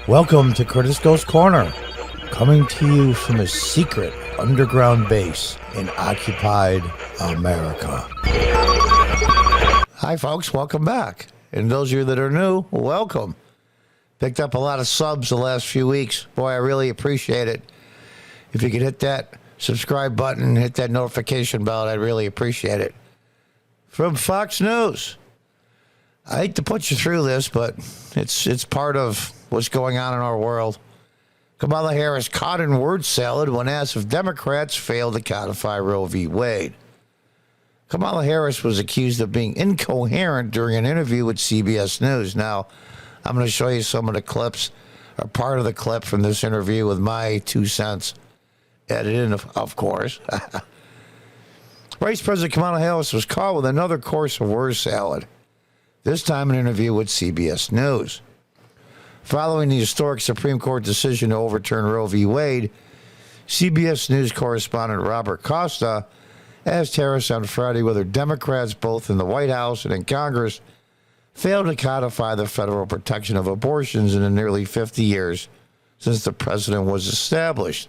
Welcome to Curtis Goes Corner, coming to you from a secret underground base in occupied America. Hi folks, welcome back. And those of you that are new, welcome. Picked up a lot of subs the last few weeks. Boy, I really appreciate it. If you could hit that subscribe button, hit that notification bell, I'd really appreciate it. From Fox News. I hate to put you through this, but it's part of what's going on in our world. Kamala Harris caught in word salad when asked if Democrats failed to codify Roe v. Wade. Kamala Harris was accused of being incoherent during an interview with CBS News. Now, I'm going to show you some of the clips, or part of the clip from this interview with my 2 cents edited in, of course. Vice President Kamala Harris was caught with another course of word salad, this time an interview with CBS News. Following the historic Supreme Court decision to overturn Roe v. Wade, CBS News correspondent Robert Costa asked Harris on Friday whether Democrats, both in the White House and in Congress, failed to codify the federal protection of abortions in the nearly 50 years since the precedent was established.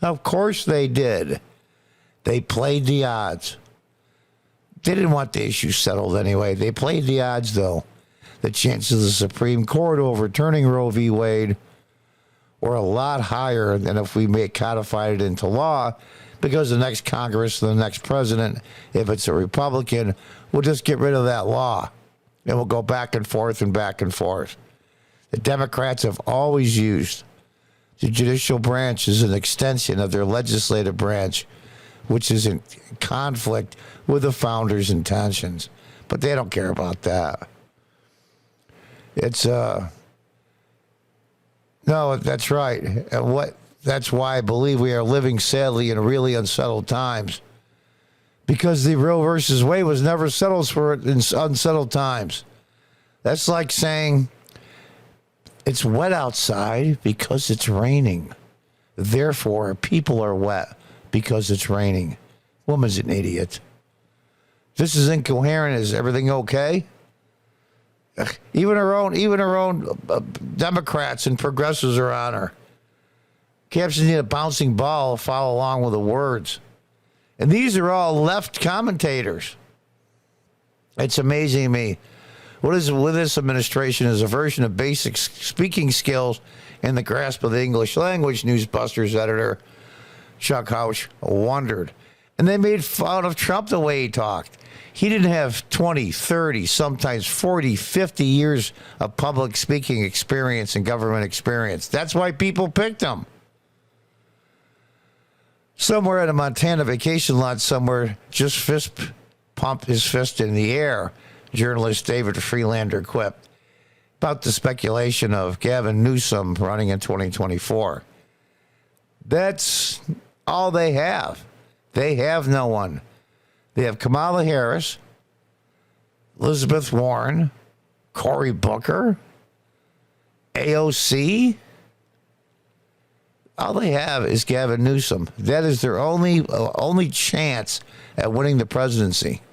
Of course they did. They played the odds. They didn't want the issue settled anyway. They played the odds, though. The chances of the Supreme Court overturning Roe v. Wade were a lot higher than if we may codify it into law, because the next Congress, the next president, if it's a Republican, will just get rid of that law. And we'll go back and forth and back and forth. The Democrats have always used the judicial branch as an extension of their legislative branch, which is in conflict with the founders' intentions. But they don't care about that. No, that's right. And that's why I believe we are living, sadly, in really unsettled times. Because the Roe versus Wade was never settled in unsettled times. That's like saying it's wet outside because it's raining. Therefore, people are wet because it's raining. Woman's an idiot. This is incoherent. Is everything okay? Even her own Democrats and progressives are on her. Captions need a bouncing ball to follow along with the words. And these are all left commentators. It's amazing to me. What is with this administration is a version of basic speaking skills and the grasp of the English language, Newsbusters editor Chuck Houch wondered. And they made fun of Trump the way he talked. He didn't have 20, 30, sometimes 40, 50 years of public speaking experience and government experience. That's why people picked him. Somewhere at a Montana vacation lot somewhere, just fist pumped his fist in the air, journalist David Freelander quipped about the speculation of Gavin Newsom running in 2024. That's all they have. They have no one. They have Kamala Harris, Elizabeth Warren, Cory Booker, AOC. All they have is Gavin Newsom. That is their only chance at winning the presidency.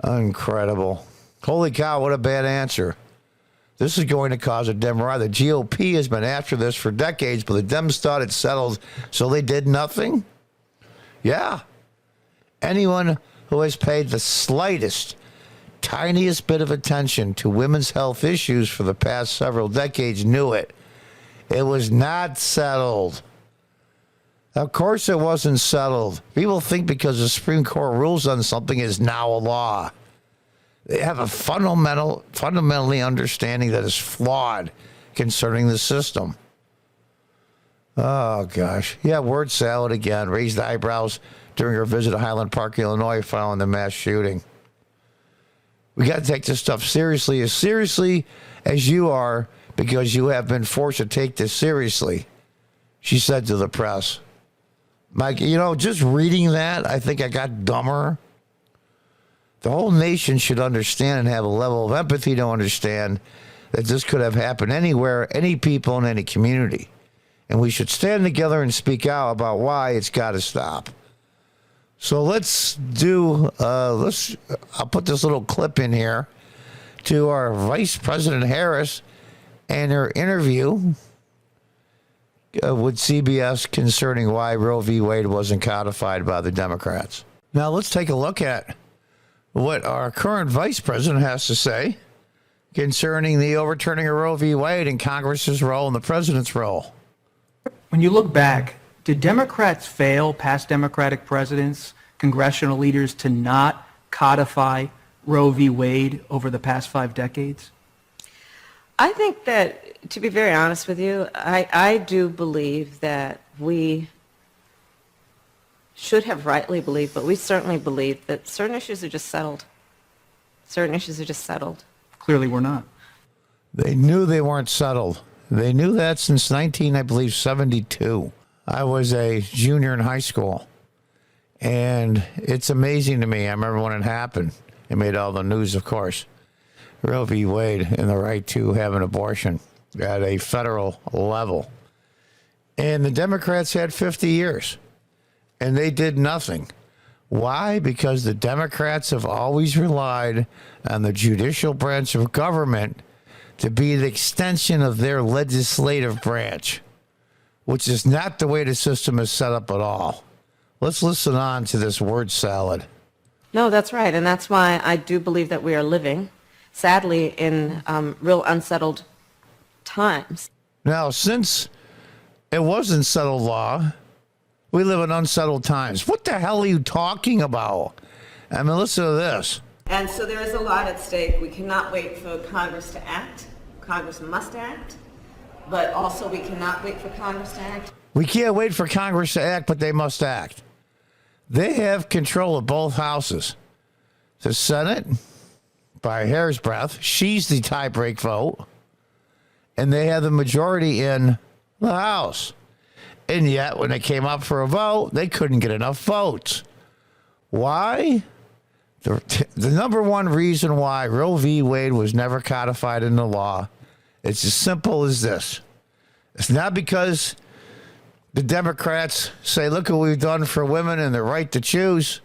Incredible. Holy cow, what a bad answer. This is going to cause a Democrat. The GOP has been after this for decades, but the Dems thought it settled, so they did nothing? Yeah. Anyone who has paid the slightest, tiniest bit of attention to women's health issues for the past several decades knew it. It was not settled. Of course it wasn't settled. People think because the Supreme Court rules on something is now a law. They have a fundamentally understanding that is flawed concerning the system. Oh, gosh. Yeah, word salad again. Raised eyebrows during her visit to Highland Park, Illinois, following the mass shooting. We got to take this stuff seriously as you are, because you have been forced to take this seriously, she said to the press. Mike, just reading that, I think I got dumber. The whole nation should understand and have a level of empathy to understand that this could have happened anywhere, any people, in any community. And we should stand together and speak out about why it's got to stop. So I'll put this little clip in here to our Vice President Harris and her interview with CBS concerning why Roe v. Wade wasn't codified by the Democrats. Now let's take a look at what our current vice president has to say concerning the overturning of Roe v. Wade and Congress's role and the president's role. When you look back, did Democrats fail, past Democratic presidents, congressional leaders, to not codify Roe v. Wade over the past 5 decades? I think that, to be very honest with you, I do believe that we should have rightly believed, but we certainly believe that certain issues are just settled. Certain issues are just settled. Clearly we're not. They knew they weren't settled. They knew that since 72. I was a junior in high school. And it's amazing to me. I remember when it happened. It made all the news, of course. Roe v. Wade and the right to have an abortion at a federal level. And the Democrats had 50 years. And they did nothing. Why? Because the Democrats have always relied on the judicial branch of government to be the extension of their legislative branch, which is not the way the system is set up at all. Let's listen on to this word salad. No, that's right. And that's why I do believe that we are living, sadly, in real unsettled times. Now, since it wasn't settled law, we live in unsettled times. What the hell are you talking about? I mean, listen to this. And so there is a lot at stake. We cannot wait for Congress to act. Congress must act. But also we cannot wait for Congress to act. We can't wait for Congress to act, but they must act. They have control of both houses. The Senate, by a hair's breadth, she's the tie-break vote. And they have the majority in the House. And yet, when they came up for a vote, they couldn't get enough votes. Why? The number one reason why Roe v. Wade was never codified into law, it's as simple as this. It's not because the Democrats say, look what we've done for women and their right to choose.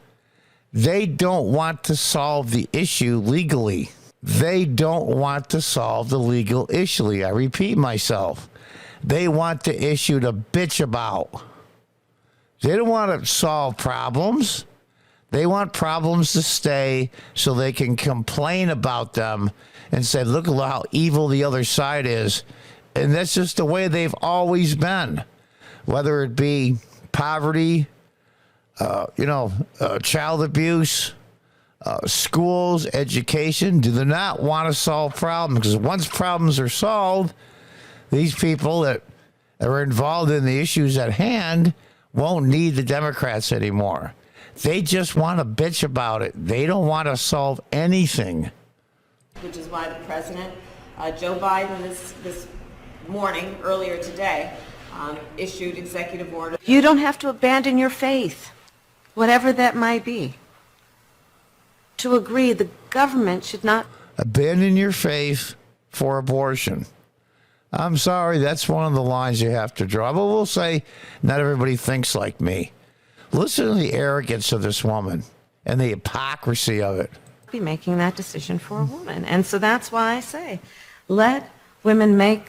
They don't want to solve the issue legally. They don't want to solve the legal issue. I repeat myself. They want the issue to bitch about. They don't want to solve problems. They want problems to stay so they can complain about them and say, look at how evil the other side is. And that's just the way they've always been. Whether it be poverty, child abuse, schools, education, do they not want to solve problems? Because once problems are solved, these people that are involved in the issues at hand won't need the Democrats anymore. They just want to bitch about it. They don't want to solve anything. Which is why the president, Joe Biden, this morning, earlier today, issued executive order. You don't have to abandon your faith, whatever that might be, to agree the government should not abandon your faith for abortion. I'm sorry, that's one of the lines you have to draw. But we'll say not everybody thinks like me. Listen to the arrogance of this woman and the hypocrisy of it. Be making that decision for a woman. And so that's why I say, let women make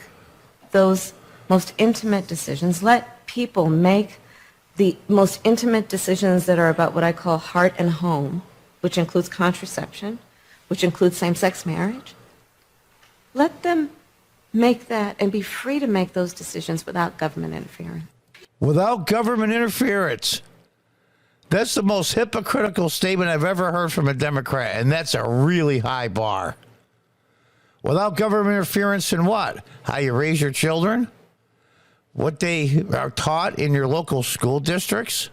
those most intimate decisions. Let people make the most intimate decisions that are about what I call heart and home, which includes contraception, which includes same-sex marriage. Let them make that and be free to make those decisions without government interference. Without government interference. That's the most hypocritical statement I've ever heard from a Democrat, and that's a really high bar. Without government interference in what? How you raise your children? What they are taught in your local school districts?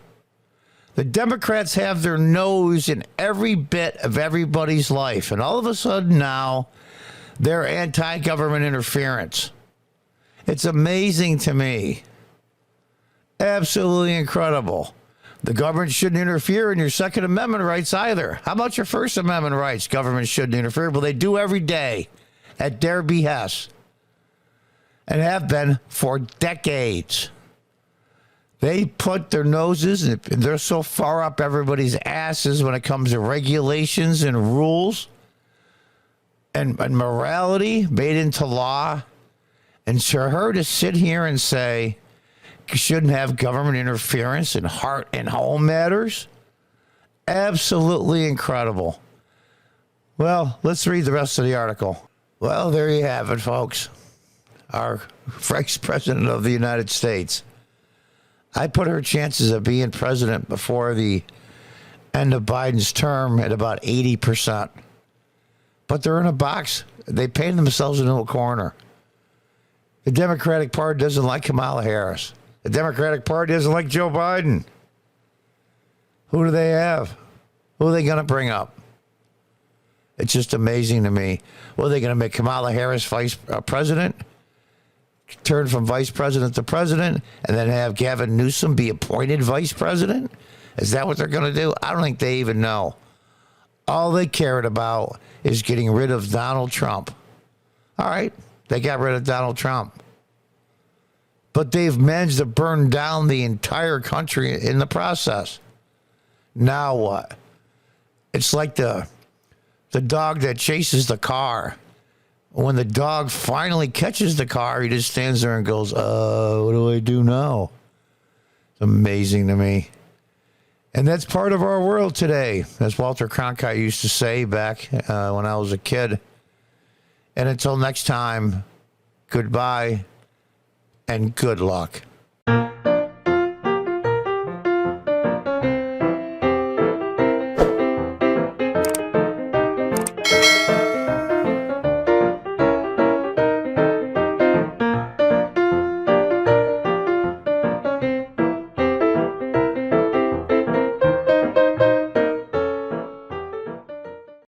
The Democrats have their nose in every bit of everybody's life, and all of a sudden now, they're anti-government interference. It's amazing to me. Absolutely incredible. The government shouldn't interfere in your Second Amendment rights either. How about your First Amendment rights? Government shouldn't interfere. Well, they do every day at their behest and have been for decades. They put their noses, and they're so far up everybody's asses when it comes to regulations and rules and morality made into law And for her to sit here and say you shouldn't have government interference in heart and home matters, absolutely incredible. Well, let's read the rest of the article. Well, there you have it, folks. Our Vice President of the United States. I put her chances of being president before the end of Biden's term at about 80%. But they're in a box. They painted themselves into a corner. The Democratic Party doesn't like Kamala Harris. The Democratic Party doesn't like Joe Biden. Who do they have? Who are they going to bring up? It's just amazing to me. Well, are they going to make Kamala Harris vice president? Turn from vice president to president, and then have Gavin Newsom be appointed vice president? Is that what they're going to do? I don't think they even know. All they cared about is getting rid of Donald Trump. All right, they got rid of Donald Trump. But they've managed to burn down the entire country in the process. Now what? It's like the dog that chases the car. When the dog finally catches the car, he just stands there and goes, what do I do now? It's amazing to me. And that's part of our world today, as Walter Cronkite used to say back when I was a kid. And until next time, goodbye and good luck.